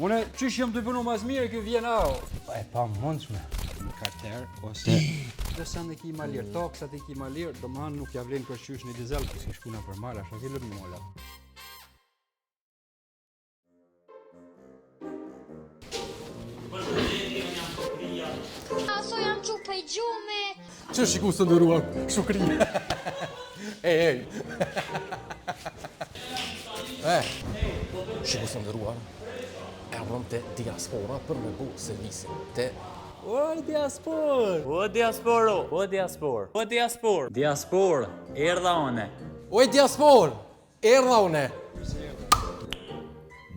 Unë qysh jam të punu mas mirë, kjo vjen ao. E pa mundshme. Në kater, ose... Dësa në ki ma lirë, taksat i ki ma lirë, do më hanë nuk ja vlenë për qysh një dizel, kësi shpuna për mala, shka ki lëpë mola. Aso jam që për gjume. Që shiku së ndëruar, shukri. Ej. Shiku së ndëruar, erdhëm të diaspora për me bu servisin të... O diaspor! O diasporo! O diaspor! O diaspor! Diaspor, erdha one. Oj diaspor, erdha une.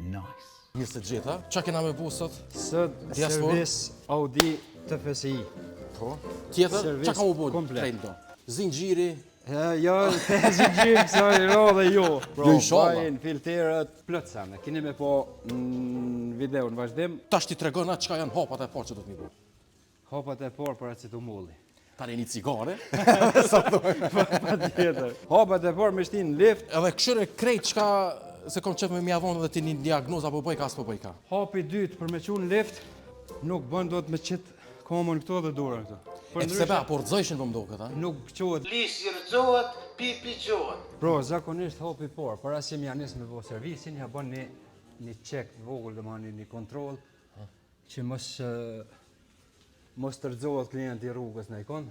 Nice. Mirë se gjitha, qa kena me bu sot? Sët Diaspor? servis Audi TFSI. Po. Tjetër, Servis qa ka mu bu? komplet. Trejnë do. Zingjiri, Jo, të zgjim, sa i ro dhe jo. Jo, inshallah. Vajin, filterët, plët sene. Kini me po në video në vazhdim, tash ti tregona qka janë hapat e parë që do t'mi bu. hapat e por për acetomulli. Tani një cigare, Pa tjetër. Hapat e por me shtin në lift, edhe këshire krejt qka se kom qef me mjavon edhe ti një diagnoz apo bëjka s'po bëjka. hapi dytë për me qunë lift, nuk bën do të me qitë komën këto dhe durën këto. E pse be, por rëzojshin për mdo këtë, Nuk qohet. Lisi rëzohet, pipi qohet. Pro, zakonisht hapi por, para si mja nis me bo servisin, ja bën një qek të vogël, dhe ma një kontrol, që mos të rëzohet klienti rrugës në ikon.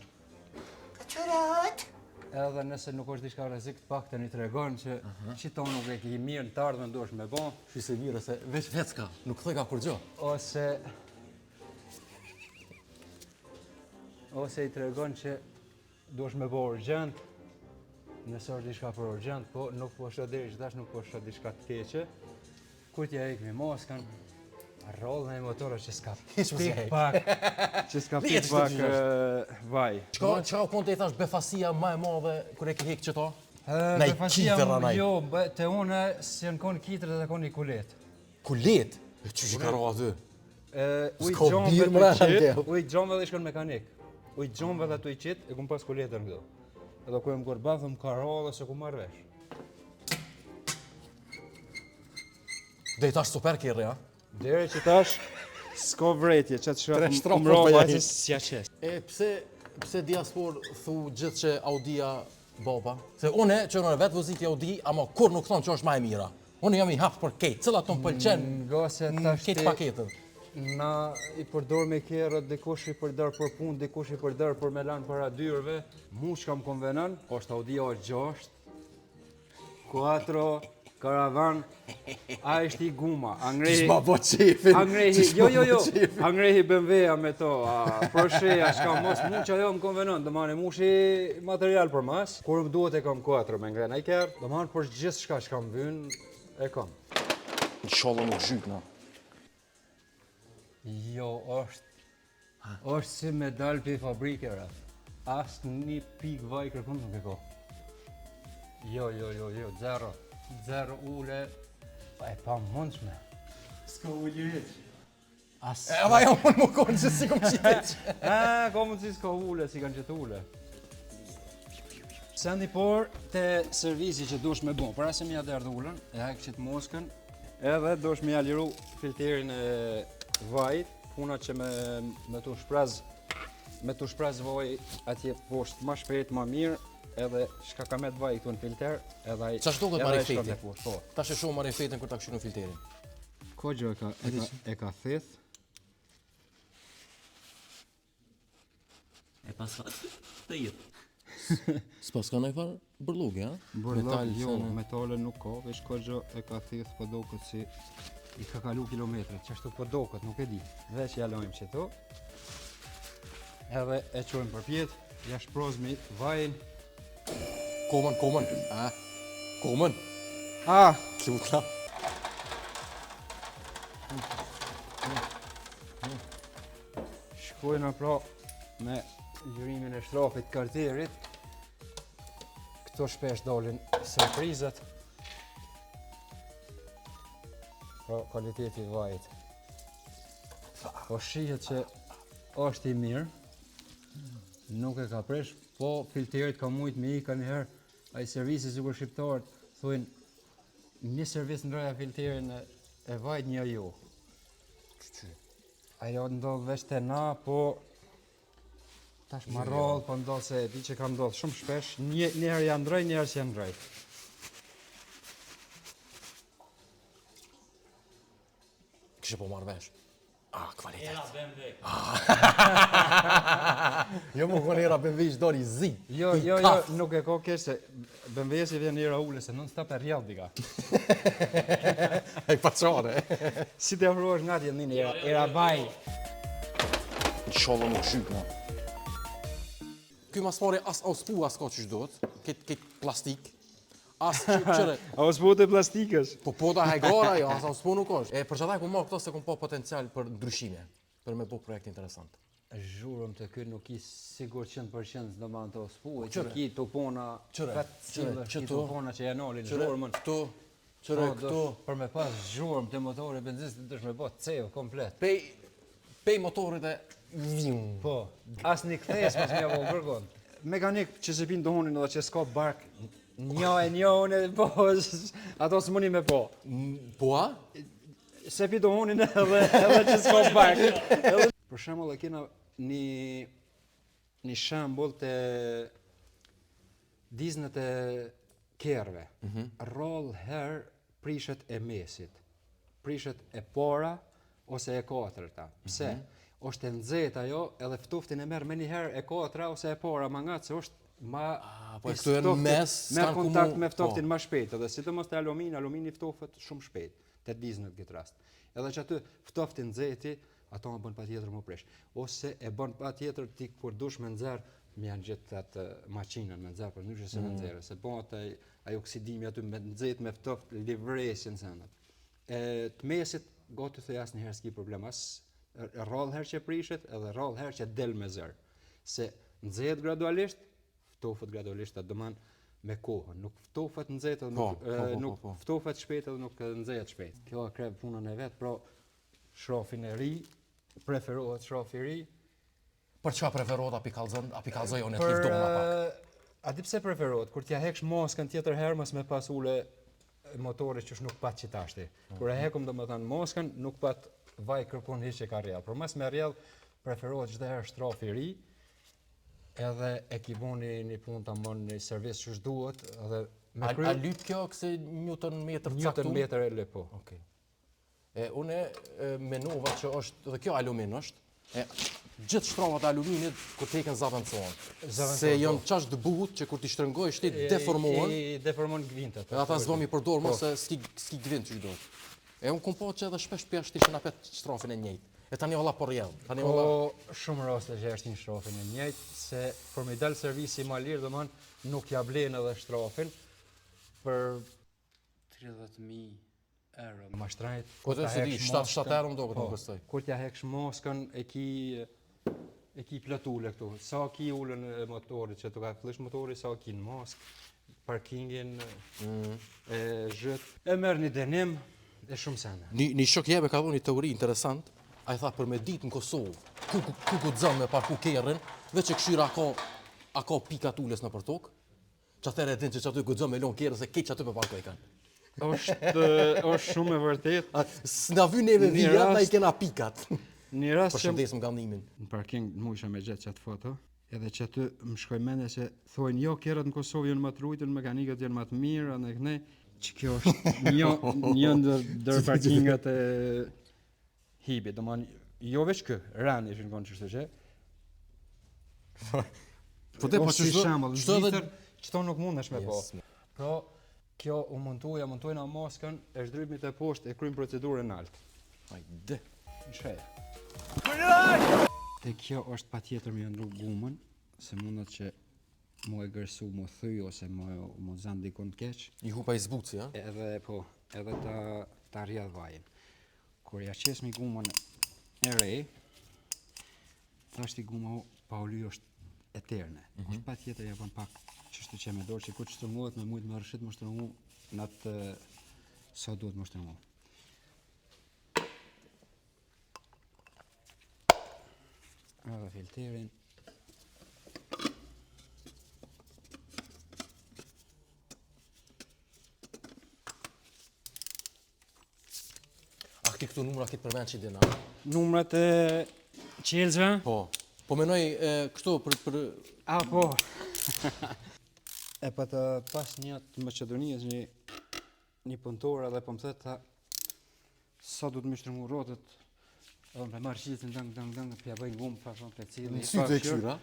Qërat? Edhe nëse nuk është diçka rrezik, pak të një tregon që qito nuk e ki mirë në të ardhme ndosh me bo, Shi se mire se veç vecka, nuk thoj ka kur gjo. ose i tregon që duhesh me bo urgjent, nëse është diçka për urgjent, po nuk po shë deri që tash nuk po shë diçka të keqe, kur t'ja ikmi moskën, rollën e motorë që s'ka Hiç mos e pik hek. pak, që s'ka Vjetë pik që pak të vaj. Qka u konte i thash befasia ma e madhe kër e ke hek qëto? Befasia kitër anaj. Jo, te une si në konë kitër dhe konë një kulet. Kulet? E që që ka ra aty? Uj S'ka gjomëve birë, të mra, i qitë, ndel. uj gjomëve dhe i shkon mekanik. Uj gjomëve dhe të i qitë, e kum pas kuletën këdo. Edhe ku e më gërba, thëm ka ra dhe se ku marrë vesh. Dhe i tash super kjerë, ja? Dere që tash, s'ka vretje, që të Tre shra shtrap më ra po ja vajzës hiq. s'ja qes. E pse diaspor thu gjithë që Audia baba? Se une që në vetë vëziti Audi, ama kur nuk thonë që është ma e mira. Unë jam i hapë për kejtë, cilat të më pëlqen Nga se tash kejtë paketën. na i përdor me kjerët, dikush i përdor për punë, dikush i përdor për me lanë para dyrëve. Mu që kam konvenon, është Audi A6, 4, karavan, a ishte i guma, angrehi... Qishma bo qefin. Angrehi, jo, angrehi BMW-a me to, Porsche-a, shka mos mu që ajo më konvenon, dhe mani mu shi material për mas, kur më duhet e kam 4 me ngrena i kjerë, dhe mani për gjithë shka që kam vynë, e kam. Në shalë nuk zhyt, na. Jo, është si me dalë për fabrike, rrë. Asë një pik vaj kërkun nuk e ko. Jo, zero. Zero ule, pa e pa mundshme. S'ka ujë As... E dha jam unë më konë që si kom qitet. Ka mundësi s'ka ule, si kanë qëtë ule. Sendi por të servisi që dush me bon, para se mi atë erdhë ullën, e hajkë qitë moskën, edhe dush me aliru filterin e vajt, puna që me tu shpraz vaj atje poshtë ma shpejt, ma mirë, edhe shka ka me të vaj këtu në filter, edhe Qa shto këtë marifeti? shkon e poshtë, po. Ta që shumë marifetin kër ta këshinu filterin. Ko gjë e ka thith, E pas të jetë. S'pas ka nëjfar bërlugi, ha? Bërlog, jo, metale nuk ka, veç ko gjë e ka thith po do këtë si i ka kalu kilometret, që ashtu po do këtë nuk e di. Veç ja lojmë që to, edhe e qojmë për pjetë, ja shprozmi vajin. Komën, a? Komën? Klutla. Shkojnë pra me gjyrimin e shtrafit karterit. Këto shpesh dolin surprizat. Pra kvaliteti i vajit. Po shihet që është i mirë. Nuk e ka presh, po filterit ka mujt me i ka njëherë. Ai servisi sikur shqiptarët thuajnë një servis ndroja filterin e vajt një jo. Ajo ndodh veç te na, po tash ma roll, po ndodh se di që ka ndodh shumë shpesh, njerë janë ndroj, njerë që janë ndroj. Kishe po marrë vesh. Kvalitet. Era BMW. Jo më kon era BMW që dori zi. Jo, nuk e ko kesh se BMW-si vjen njëra ule, se non stop e rjall dika. E paqare. Si të afrohesh nga tjetë një era vaj. Inshallah nuk shyp, ma. Ky mas pari as auspu as ka qysh duhet. Këtë plastik. As qëre. A o s'po të plastikës? Po da hajgara jo, as auspu nuk është. E për qataj ku marrë këto se ku po potencial për ndryshime. Për me bo projekt interesant. Zhurëm të kërë nuk i sigur 100% do ma në të ospu, e që Qëre? ki të pona, Qëre? ki të pona që janë olin zhurëmën. Këtu. Për me pas zhurëm të motori benzis të dësh me po cevë komplet. Pej motorit e vim. Po, as një këthes mas mja po kërkon. Mekanik që se pinë të honin edhe që s'ka bark, njohën edhe po, ato s'muni me po. Po a? Se pi të honin edhe që s'ka bark. Për shembull e kena një shembull të diznet e kerve. Roll her prishet e mesit, prishet e para ose e katërta. Pse? Është e nxehtë ajo, edhe ftoftin e merr më një herë e katra ose e para, mangat se është ma po këtu e në mes merr kontakt me ftoftin më shpejt, edhe sidomos te alumini ftofet shumë shpejt, te diznet në këtë rast. Edhe që aty ftoftin nxehti, ato më bën patjetër më presh. Ose e bën patjetër ti kur dush me nxerr, më janë gjetë atë maqinën me nxerr, por ndryshe se me nxerr, se bëhet ai oksidimi aty me nxehtë me ftoft livresin senat. Të mesit gati thoj asnjëherë s'ki problem as rrallë herë që prishet edhe rrallë herë që del me zër. Se nxehet gradualisht, ftofet gradualisht, atë doman me kohën, nuk ftofet nxehtë edhe nuk ftofet shpejt edhe nuk nxehet shpejt. Kjo e krep punën e vet, pra shrafin e ri, preferohet shrafi i ri. Për çka preferohet api kallzoj unë të lifton pak. A di pse preferohet? Kur t'ja heksh moskën tjetër herë mos me pas ule motorit që nuk pat që tashti. Kur e hekum domethënë moskën, nuk pat vaj kërkon hiç që ka rrjell. Por mas me rrjell preferohet çdo herë shtrafi i ri. Edhe e ki boni një punë ta mbon një servis që duhet, edhe me A lyp kjo këse Newton metër caktuar? Newton metër e le po. Okej. Unë menova që është, dhe kjo alumin është, gjithë shtravat e aluminit kur teken zavencohen. Se janë qash të butë që kur t'i shtrëngojsh ti deformohen. I deformon gvintet. Ata s'bëm i përdor mos se s'ki gvint që do. Unë kom po që edhe shpesh pjash ti që na pet shtrafin e njëjtë. E tani valla po rrjedh. Tani valla shumë raste që është një shtrafin e njëjtë, se për me dal servisi më lirë domon nuk ja blen edhe shtrafin për 30.000 euro. Mashtrajt. Po të se di 7 euro më duket nuk bestoj. Kur t'ja heksh moskën e ki plot ule këtu. Sa ki ulën e motorit që të ka flish motori, sa ki në mosk, parkingin, e zhët. E merr një denim, e shumë sene. Një shok jeme ka dhënë një teori interesant. Ai tha për me ditë në Kosovë, ku guxon me parku kerrin, veç që këshira a ka pikat ules në për tokë. Çatëre din që aty guxon me lon kerrën se keq aty me parkoj kanë. Është shumë e vërtet. S'na vjen neve vija, na i kena pikat. Një rast që Përshëndesim gallnimin. në parking mujsha me gjetë çat foto, edhe që aty më shkoj mendje se thojnë jo kerrat në Kosovë janë më të rujtur, mekanikët janë më të mirë, edhe këne që kjo është një ndër parkingat e hibit, domthon jo veç kë, rani ishin konë çështë që. Po te po si çdo shembull, çdo çto nuk mundesh me po. Pra, kjo u montojna moskën, e shdrypnit e poshtë e kryjm procedurën nalt. Hajde. Shej. Te kjo është patjetër më ndru gumën, se mundet që mu e gërsu, mu thyj ose mu zan dikon të keq. I hupa i zbuci, ha? Edhe ta rrjedh vajin. Kur ja qes mi gumën e re, thashti guma pa uly është eterne. Është patjetër ja bën pak çështë që me dorë që kur shtrëngohet me mujt me rrshit më shtrëngu në atë sa duhet më shtrëngu. Edhe filterin. Këtu kështu numra këtë përmend që dina. Numrat e qelzve? Po menoj kështu për Po. E pa të pas një të Maqedonisë, një punëtor edhe po më thëtë ta sa du të më shtrëngu rrotët, edhe me marrë shqitën dëng, pja bëjnë gumë, fashon për cilë. në sytë e këshyra.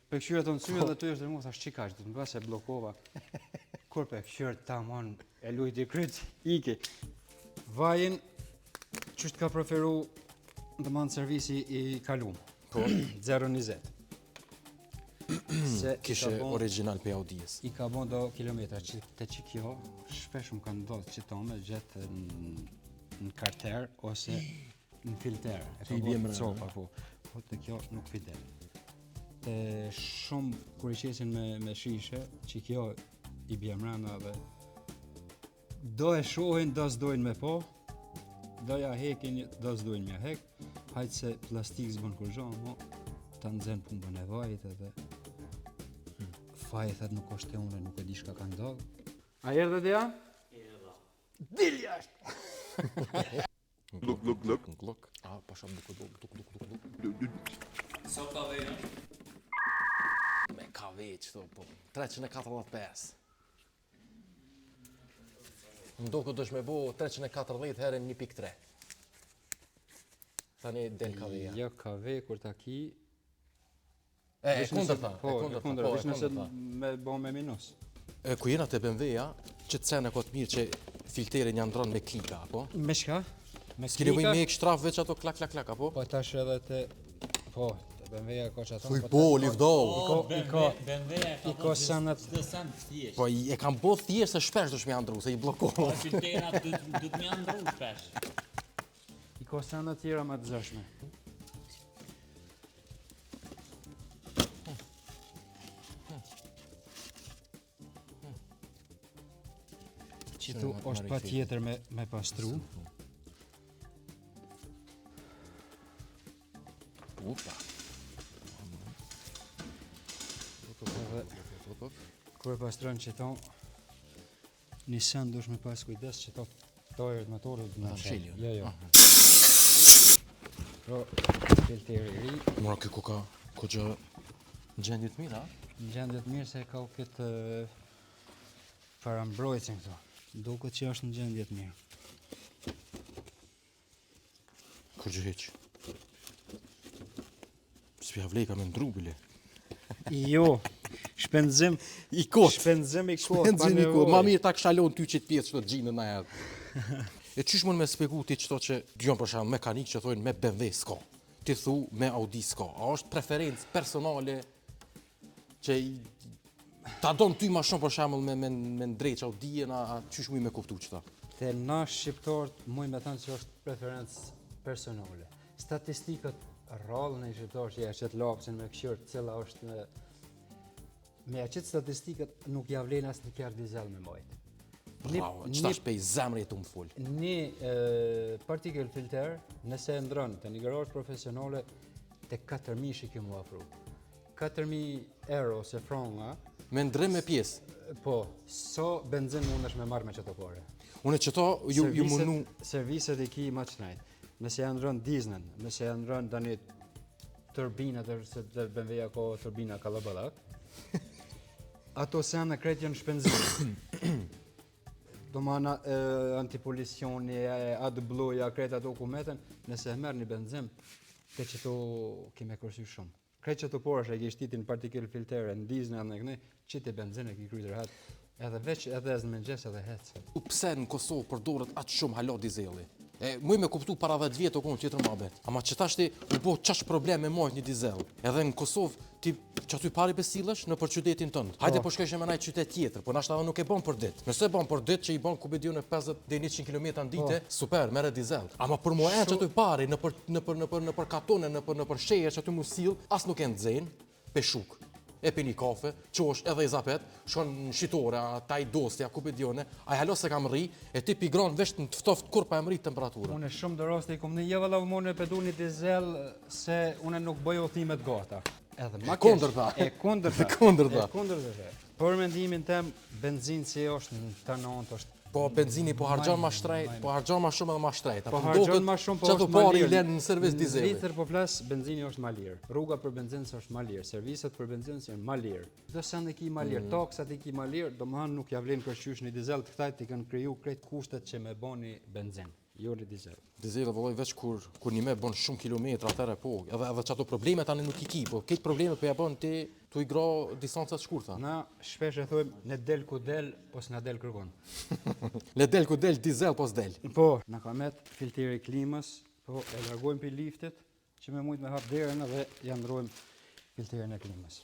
Për këshyra të në sytë dhe të është dërmu, thash qikaq, du të më bas e blokova. Kur për këshyra ta mon e lujt i kryt, iki. Vajin, qështë ka preferu në manë servisi i kalum. Po. 0-20. Kishe original për Audijës. I ka bon do kilometra, të që kjo, shpesh më kanë ndodhë që tome gjetë në karter ose në filter. E ka bon copa, po të kjo nuk fidel. Të shumë kur i qesin me shishe, që kjo i bje mrena dhe do e shohin, do s'dojnë me po, do ja hekin, do s'dojnë me hek, hajtë se plastik s'bën kur gjo, mo të nëzën pumbën e vajt edhe fajet nuk është e une, nuk e di shka ka ndodhë. A erdhe dhe ja? Erdha. Dil jashtë! Gluk. Po shumë duk. Sa ka vejnë? Me ka veç, po 345. Ndo këtë është me bo 340 herën 1.3. Tani del ka veja. Jo ka vej kur ta ki... E kundërta. Vesh nëse me bo me minus. Ku jena të BMW-ja, që të cene këtë mirë që filterin janë ndronë me klika, apo? Me shka? Me Kini vëjnë me ekshtraf veç ato klak, apo? Po tash edhe të... Po, të BMW-ja ka që ato... Po, livdoll! I ko sanat... Po, e kam bo thjesht se shpesh dush me andru, se i blokohë. Filterat du të me andru shpesh. I ko sanat tjera më të zëshme. Qitu është pa tjetër me pastru. Upa. Kër pastron që ton, një sen dush me pas kujdes që to tojrët motorët në shiljon. Jo. Pro, filteri i ri. Mora kjo ku ka gjë në gjendje të mirë, a? Në gjendje të mirë se ka u këtë parambrojtësin këto. Duket që është në gjendje të mirë. Kur gjë heq. S'pja vlej ka me ndru, bile. Jo, shpenzim I kot. Shpenzim i kot. Shpenzim i kot. Ma mirë ta këshalon ty që të pjesë që të gjinë në jetë. E qysh mund me spjegu ti qëto që gjon për shumë mekanik që thojnë me BMW s'ka. Ti thu me Audi s'ka. A është preferencë personale që ta donë ty ma shumë për shembull me ndrejq Audien, a qysh muj me kuptu qëta? Te na shqiptarët muj me thënë që është preferencë personale. Statistikët rrallën e shqiptarë që ja qëtë lapsin me këshyrë cila është në... Me qëtë statistikët nuk ja vlen as një kjarë dizel me majtë. Bravo, qëta shpej zemre të më full. Një partikel filter, nëse e ndronë të një garazh profesionale, të 4.000 shikim mu afru. 4.000 euro se franga. Me ndrim me pjesë. Po, so benzin mund është me marrë me qëto pare. Unë qëto ju mundu... Serviset i ki ma qënajt. Nëse janë rënë diznen, nëse janë rënë tani turbina, se të BMW-ja ka turbina kalabalak, ato se janë në kretë janë shpenzime. Do mana antipolisioni, AdBlue-ja, kretë ato ku meten, nëse e merë një benzim, te që to kime kërësy shumë. Kretë që të porë e ki shtitin partikel filtere, në dizne anë në këne, që të benzin e ki krytër hatë, edhe veç edhe zë mëngjes edhe hecë. Pse në Kosovë përdorët atë shumë hala dizeli? Muj me kuptu para 10 vjetë o konë tjetër mabet. Ama që tashti u po qash problem me majtë një dizel. Edhe në Kosovë ti që aty pari besilësh në për qytetin tëndë. Hajde po shkojsh e menaj qytet tjetër, po nashta nuk e bon për dit. Nëse e bon për dit që i bon kubidion e 50 dhe 100 km në dite, super, mere dizel. Ama për muajnë që aty pari në për katone, në për sheje që aty mu sil, as nuk e ndzenë, peshuk. E pi një kafe, qosh edhe i zapet, shon në shitore, ta i dostja, kubidione, a i halo se kam rri, e ti pi gran vesh në tëftoft kur pa e më rritë temperaturën. Unë shumë do raste i kom një jeva lavë mone pedu një dizel se unë nuk bëj othimet gata. Edhe ma kesh. Kondërta. Për mendimin tem, benzinë që është në tanant është Po benzini po harxhon më shtrejt, po harxhon më shumë edhe më shtrejt. Po harxhon më shumë, po çato është më pari lirë. lën në servis dizeli. Litër po flas, benzini është më lirë. Rruga për benzinës është më lirë, serviset për benzinës janë më lirë. Do sa ne ki më lirë, toksat i ki më lirë, domethënë nuk ja vlen kërcysh në dizel të këtajt i kanë kriju krejt kushtet që me bani benzinë, jo në dizel. Dizeli vëllai veç kur një me bën shumë kilometra atëre po, edhe çato probleme tani nuk i ki, po këtë probleme po ja bën ti tu i gra distanca të shkurta. Na shpesh e thojmë ne del ku del, pos na del kërkon. Le del ku del dizel pos del. Po, na ka met filteri klimës, po e largojmë pi liftit që me mujt me hap derën dhe ja ndrojmë filterin e klimës.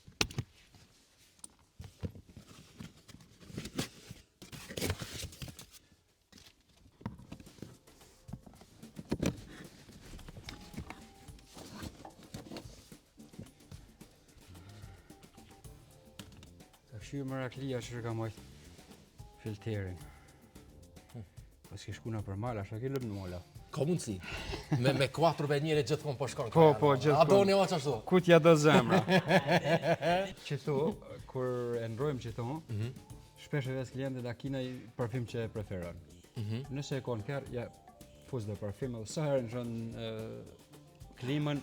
Shyrë Meraklia që ka mojt filterin. Po s'ke shkuna për mala, shka ke lëmë në mola. Ka mundsi. Me 4 njëri gjithmonë po shkon. Po, gjithmonë. A doni aq ashtu? Ku t'ja do zemra? Qëto, kur e ndrojmë qëto, shpesh e ves klientit a kina i parfym që e preferon. Nëse e konë kërë, ja fus dhe parfym, edhe sa herë në shënë klimën,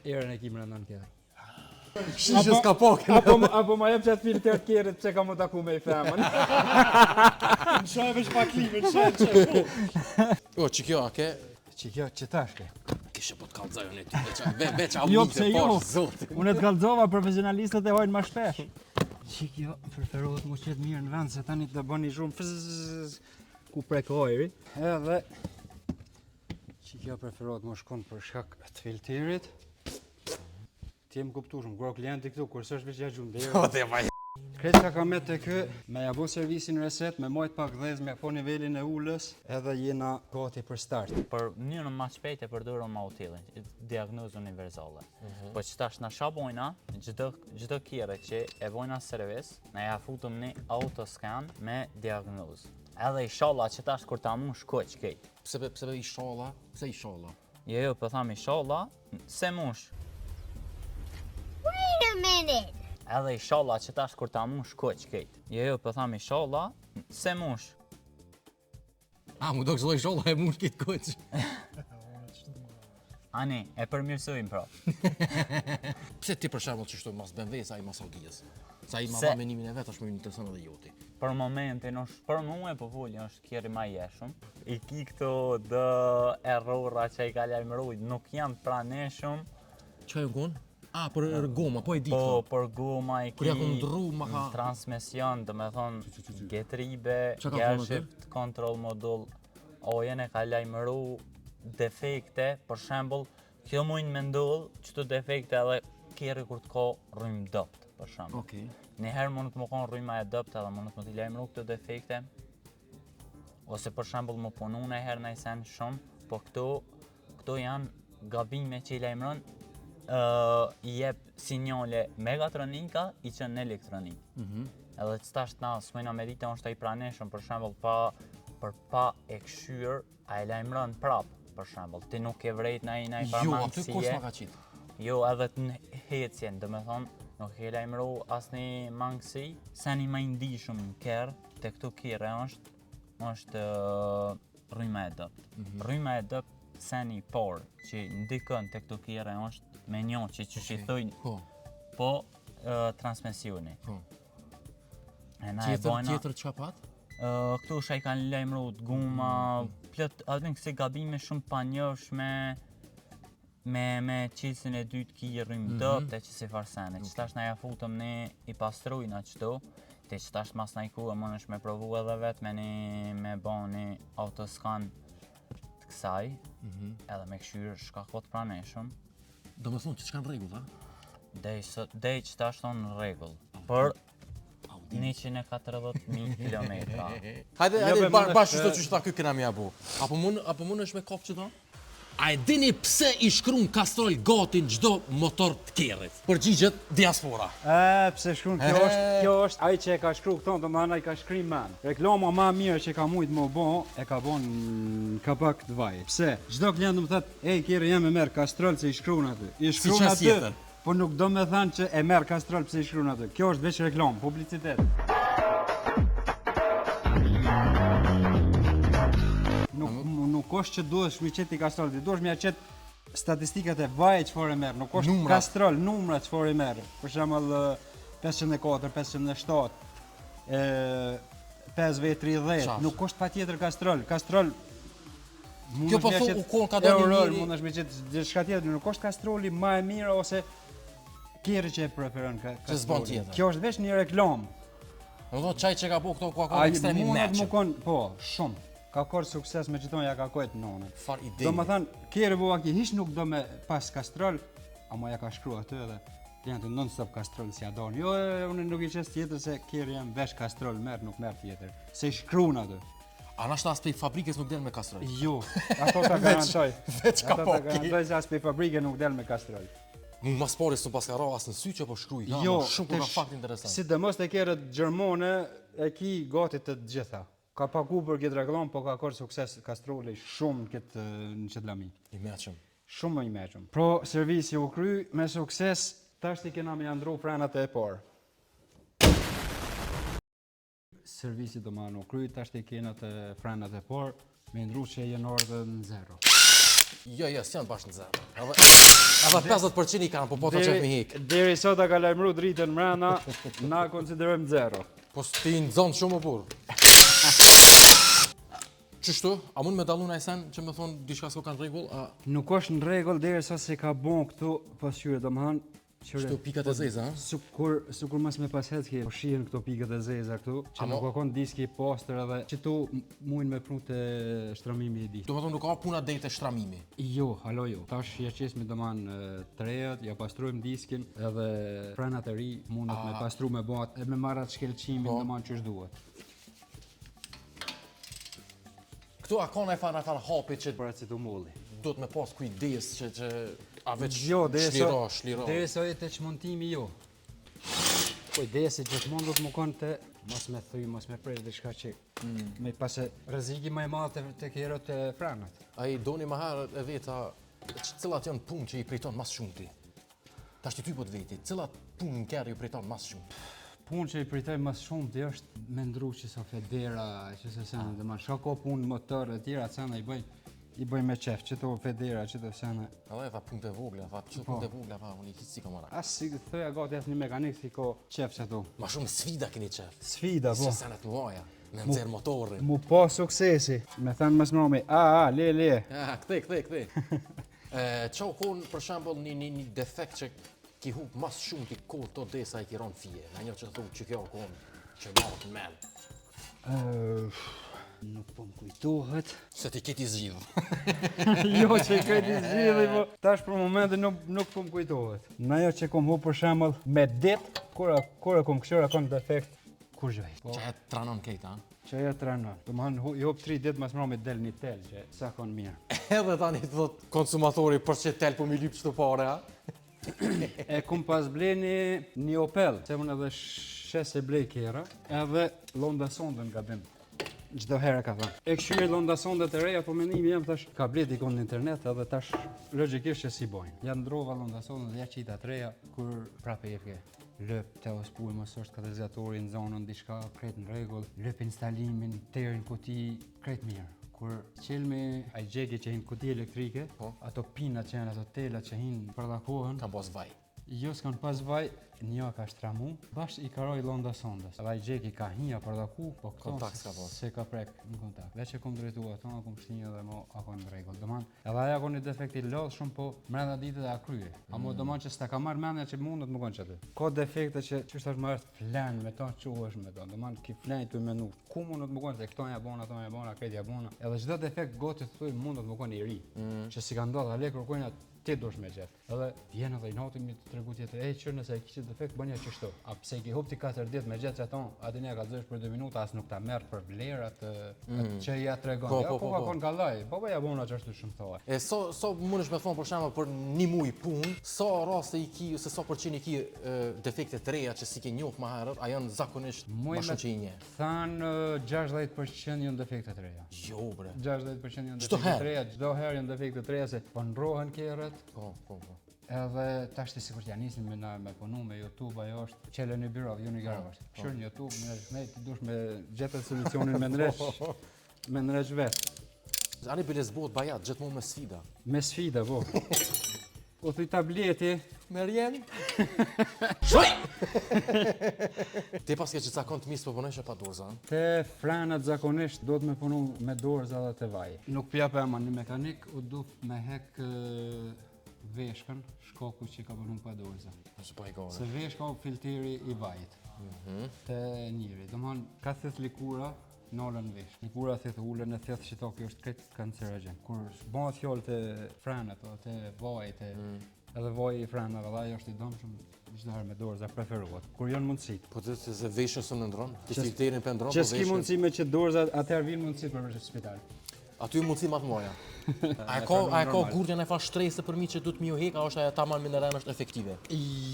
erën e kimë në kërë. Shishe s'ka poke. Apo ma jep qatë filter kjerit që ka mu taku me i femën. Në shaj veç pa klimën, që. O, që kjo, a ke? Që kjo, që tashke? Kishe po t'kallëzoj unë ty, veç Jo, audite, pse jo? po, zotin. Unë të kallëzova, profesionalistët e hojnë ma shpesh. Që kjo preferohet mu qetë mirë në vend, se tani të bëni shumë fëzëzëzëz, ku prek ojri. Edhe, që kjo preferohet mu shkon për shkak të filterit. Ti më kuptu shumë, gro klienti këtu, kur së është vishja gjumë dhe O, dhe vaj. Kretë që ka me të kë, me ja bo servisin reset, me mojt pak dhez, me po nivelin e ullës, edhe jena gati për start. Për mënyrën më shpejt e përdorëm autilin, diagnozë universale. Po që tash na shabojna, çdo kjere që e vojna servis, na ja futëm një autoscan me diagnozë. Edhe inshallah që tash kur ta mush koq kejt. Pse i sholla? Pse i sholla? Jo, po tham inshallah, se mush. Wait a minute. Edhe inshallah që tash kur ta mush koq kejt. Jo, po tham inshallah, se mush. A, mu do këzdo i sholla e mush kitë koq. Ani, e përmirësojmë pra. Pse ti për shembull çështo mas BMW sa i mas Audijës? Sa i ma Se- dha menimin e vet, është më interesant edhe joti. Për momentin është për mua po folja është kjeri ma jeshëm. I ki këto dë errora që i ka lajmërujt nuk janë praneshëm. Çka e gon? A, për goma, po e di. Po për goma i Kur ja ka ndrru, ma ka- transmision, do me thonë getribe, Çka ka thonë gearshift, control modul, ojen e ka lajmëru defekte, për shembull, kjo mujnë me ndodhë qëto defekte edhe kjeri kur të ka rrymë dopt, për shembull. Okej. Njëherë mund të më konë rryma e dopt edhe mund të më t'i lajmëru këto defekte, ose për shembull më punu në herë në sen shumë, po këto janë gabime që i lajmëron, i jep sinjale megatronika i qënë elektronik. Edhe që tash na s'mojna me dite është ai praneshëm, për shembull për pa e kshyrë, a e lajmëron prap, për shembull. Ti nuk e vrejt në Jo, aty informacije. kur s'ma ka qit. Jo, edhe të në hecjen, do me thonë, nuk e lajmëru asni mangësi, se një më ndishëm në kërë, të këtu kire është rryma e dopt. Rryma e dopt se një por që ndikën të këtu kire është me një që shithojnë Po. po transmisioni. Po. E na e bojna, Tjetër çka pat? këtu shë i kanë lajmëru të guma, plët, adhin kësi gabime shumë panjëshme, me qilësin e dytë ki rrymë dopt e që si farsene. Që tash na ja futëm ne i pastrujna qëto, te që tash mas na i ku e më nësh me provu edhe vetë me ba një autoscan të kësaj, edhe me këshyrë shkakot praneshëm. Do me thonë që çka në rregull, a? Dej që tash tonë në regull, për 140.000 kilometra. Hajde, be, bashkë mundesh, të që ta ky kena mi abu. Apo mund është me kop që ta? A e dini pse i shkruan Castrol gatin çdo motor të kerrit? Përgjigjet diaspora. Pse shkruan, kjo është ai që e ka shkru këto, domethënë ai ka shkrim man. Reklama më e mirë që ka mujt më bo, e ka bon kapak të vaj. Pse? Çdo klient më thot, "Ej, kjerë jam e merr Castrol se i shkruan aty." I shkruan qas aty. jetër. Po nuk do me thënë që e merr Castrol pse i shkruan aty. Kjo është veç reklam, publicitet. është që duhesh mi qeti kastrol, ti duhesh mi qet statistikat e vajit çfarë merr, nuk është Numrat. kastrol, numrat çfarë merr. Për shembull 504, 507, 5V30, Qartë. nuk është patjetër kastrol. Kastrol Kjo po thu u kon ka dalë Eurol, njëri. mundesh me qet diçka tjetër, nuk është kastroli më e mirë ose kjerë që e preferon s'bën kastrolin. tjetër. Kjo është veç një reklam. Do të thotë çaj që ka po këto ku ka Ai ekstrem i mundet mëshëm. më kon, po, shumë. Ka korë sukses me qëton ja ka kojt nonën. Far ide. Do më thënë, kjerë bua ki hiç nuk do me pas kastrol, ama ja ka shkru aty edhe janë të non-stop kastrol si adon. Jo, unë nuk i qes tjetër se kjerë jam vesh kastrol, merr nuk merr tjetër. Se i shkruan aty. A na shtas pe fabrikës nuk del me kastrol. Jo, ato ta garantoj. veç ka Ato po, ta garantoj se as pe fabrike nuk del me kastrol. Mu mas pari s'u pas ka ra as në sy që po shkruaj. Jo, shumë ka fakt interesant. sidomos te kjerët gjermane e ki gati të gjitha. Ka pagu për këtë reklam, po ka korë sukses kastroli shumë në këtë lami. I mëshëm. Shumë më i meqëm. Pro servisi u kry me sukses, tash ti kena me jandru frenat e parë. Servisi do ma u kry, tash ti kena të frenat e parë, me ndru që jenë ardhe në zero. Jo, s'janë bashkë në zero. Edhe 50% i kanë, po po të qef me hik. Deri sot a ka lajmëru dritën mrena, na konsiderojmë zero. Po s'ti në zonë shumë më burë. Qështu? A mund me dallu në sen që me thonë diçka s'ko kanë rregull? A Nuk është në rregull deri sa se ka bon këtu pasqyre, domethënë qështu pikat e zeza, ha? Sukur mas me pas hetke, po shihen këto pikat e zeza këtu, që Amo- nuk ka kon diski i pastër edhe që tu mujnë me pru të shtramimi i diskit. Do me thonë nuk ka puna deri te shtramimi. Jo, halo jo. Tash ja qesmi doman trejat, ja pastrojmë diskin edhe frenat e ri mundet me pastru me bat e me marrat shkelqimin Po. doman ç'është duhet. Këtu a ka në e fan hapi që Paracetamoli. do të me pas kujdes që a veç Jo, derisa shlira. derisa e të çmontimi jo. Kujdesi gjithmonë do të më konë të mos me thyj, mos me prej diçka që me pasë rreziki më i madh te kerët e frenat. Ai doni më herë e veta cilat janë punë që i priton mas shumë ti. Tash ti po të veti, cilat punë në kerë i priton mas shumë. Punë që i pritoj më shumë të është me ndru që sa federa, që se sene, dhe ma shako punë motor e tjera, cena i bëj me qef, që to federa, që to sene. Edhe va punë të vogla, va që punë të vogla, va unë i si ka marrë. As si thëja gati as një mekanik si ko qef që to. Ma shumë sfida keni qef. Sfida, po. Se senet muaja, me nxerr motorin. Mu po suksesi, me thënë më smomi, le. Ja, kthej. Çau kon për shembull një defekt që ki hub mas shumë ti kohë to desa i kiron fije. Na një që thonë që kjo kon që marrë në men. Nuk po më kujtohet. Se ti keti zgjidh. Jo që i këti zhidhi, po tash për momentin nuk po më kujtohet. Në ajo që kom hu për shembull me dit, kur e kom këshira kon defekt, kur gjoj. Po, Që e tranon kejt, ha? që ajo trenon. Do më hanë, i hop 3 dit mas mërë me del një tel, që sa kon mirë. Edhe tani të thot konsumatori për që tel po mi lyp çto pare, ha? E kum pas bleni një Opel, se unë edhe shes e blej kjera, edhe Londa Sondën nga bim. Çdo herë ka thënë. E këshyri Londa Sondet e reja, po menimi jam tash ka blet ikon në internet edhe tash logjikisht që si bojnë. Ja ndrova Londa Sondet dhe ja qita të reja kur prape jepke. Lëp të ospuj mos është katalizatori në zonën diçka krejt në rregull, lëp instalimin, terin kuti krejt mirë. Kur qelmi ai gjegi që hinë kuti elektrike, Po. ato pinat që janë ato telat që hinë për la kohën, Ka bos vaj. jo s'kan pas vaj, një ka shtramu, bash i karoj Londa Sondës. Edhe ai gjeki ka hinja për daku, po këto Kontakt s'ka pas. se ka prek në kontakt. Veç e kom drejtu ato, kom shtinjë dhe mo akon në rregull. Domthon, edhe aja kon një defekt i lodh shumë, po brenda ditës e akrye. Amo domthon që s'ta ka marrë mendja që mundet më kon çatë. Ka defekte që çështë është më është flan me to quhesh me to. Domthon ki flan të menu. Ku mundet më kon se këto ja bona, ato ja bona, këtë ja bona. Edhe çdo defekt goti thuj mundet më kon i ri. Që si ka ndodhur, ale kërkojnë ti dosh me gjet. Edhe vjen edhe i noti mi të tregu tjetër, që nëse e kishte defekt bën ja çështo. A pse i ke hupti 4 ditë me gjet ato, atë ne kallëzosh për 2 minuta as nuk ta merr për vlerat që ja tregon. Po, Ja po, po po, ka po. kon gallaj. Po ja bona çështo shumë thua. E so mundesh me thonë për shembull për një muj punë, sa raste i ki ose sa përqind i ki defekte të reja që si ke njoh më herët, a janë zakonisht më shumë që i nje. Than 60% janë defekte të reja. Jo bre. 60% janë Çdo defekte herë? të reja, çdo herë janë defekte të reja se po ndrohen kerët. Po. Edhe tash ti sikur t'ja nisin me punu me YouTube, ajo është qele në biro, jo në garazh. Shër në YouTube, me ti dush me gjetë solucionin me ndresh vet. Ani biles bëhet bajat, gjithmonë me sfida. Me sfida, po. Po thuj tableti, Merjen? Ti pas ke që cakon të misë po punojsh pa dorza, a? te franat zakonisht do të me punu me dorza dhe te vaj. Nuk pja për ema një mekanik, u du me hek veshkën, shkoku që ka punu pa dorza. Ose pa i gore. Se veshka o filteri i vajit, te njëri. Domthon, ka thith likura, nolën vesh. Likura thith ullën e thith që toki është këtë kancerogen. Kur bëhet fjollë të franat, o të vajit, edhe vaji i franave, dhe ajo është i domshëm çdo herë me dorza preferohet. Kur janë mundësi. Po të se veshën së nëndron, ti filterin për ndron, Që po s'ki veshën. mundësi me që dorza, atëherë vinë mundësi për spital. Aty mundësi më të mëdha. A e ka gurdjen e fa shtresë për mi që du të mi u hek, a është ajo tamam mineran është efektive?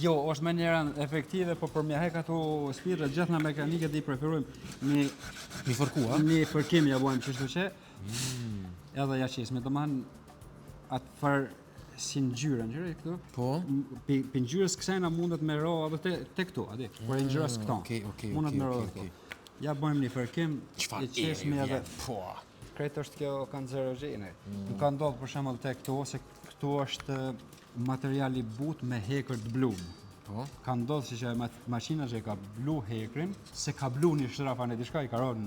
Jo, është me njëran efektive, po për mja hek ato spirët gjithna mekanike dhe i preferujmë Mi fërku, a? një fërkim ja bojmë qështu që, edhe ja qesme, do manë atë farë si ngjyrën, gjëre këtu. Po? Për ngjyrës kësajna mundet me ro edhe te këtu, adi, për e ngjyrës këto. Okej, Mundet me ro edhe okej. këtu. Ja bojmë një fërkim, Çfarë i qesme edhe. Po. Kretë është kjo kancerogene. Nuk ka ndodhë për shembull te këtu, se këtu është materiali but me hekër të blu. Po? Ka ndodhë si që mashina që ka blu hekrin, se ka blu një shtrafa në diçka i ka ronë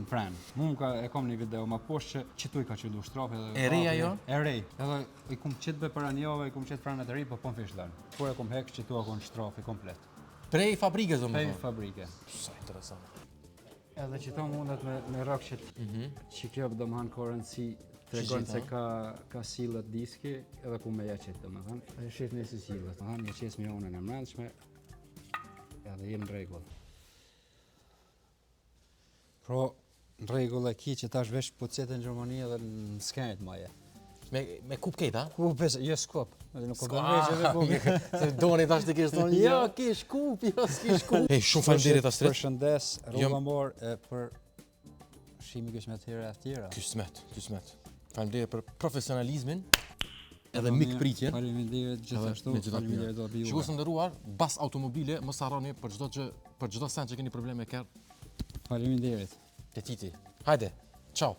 në frenë. E kom një video ma poshtë që tu i ka qëllu shtrafe. E rej ajo? E rej. Edhe i kum qitë be para njove, i kum qitë frenet e ri, po fish lanë. Kur e kum hek që tu akon shtrafi komplet. Prej fabrikës, do më Pej thonë. fabrike. Sa interesant. Edhe që ta mundet me rakshit që kjo do më hanë korënësi tregon se ka sillet diski edhe ku me ja qetë do më thënë. E shqit një si sillet, do më thënë, një qesë mionën e mrendshme edhe jem në rregull. Pro, në rregull e ki që tash vesh pucete në Gjermani edhe në skenit maje. Me kup kejt, a? Kupes, jo skop. Edhe nuk do veç edhe kupi. Se doni tash të kesh thonë, jo, kish kup, jo, s'kish kup. Ej, shumë faleminderit Astrid. Përshëndes, rruga mor për shimi kësh me të tjera. Ky smet. Faleminderit për profesionalizmin edhe mikpritjen. Faleminderit gjithashtu. Faleminderit do bi. Shikues të nderuar, Bas Automobile, mos harroni për çdo send që keni probleme me kerr, Faleminderit. te titi. Hajde. Ciao.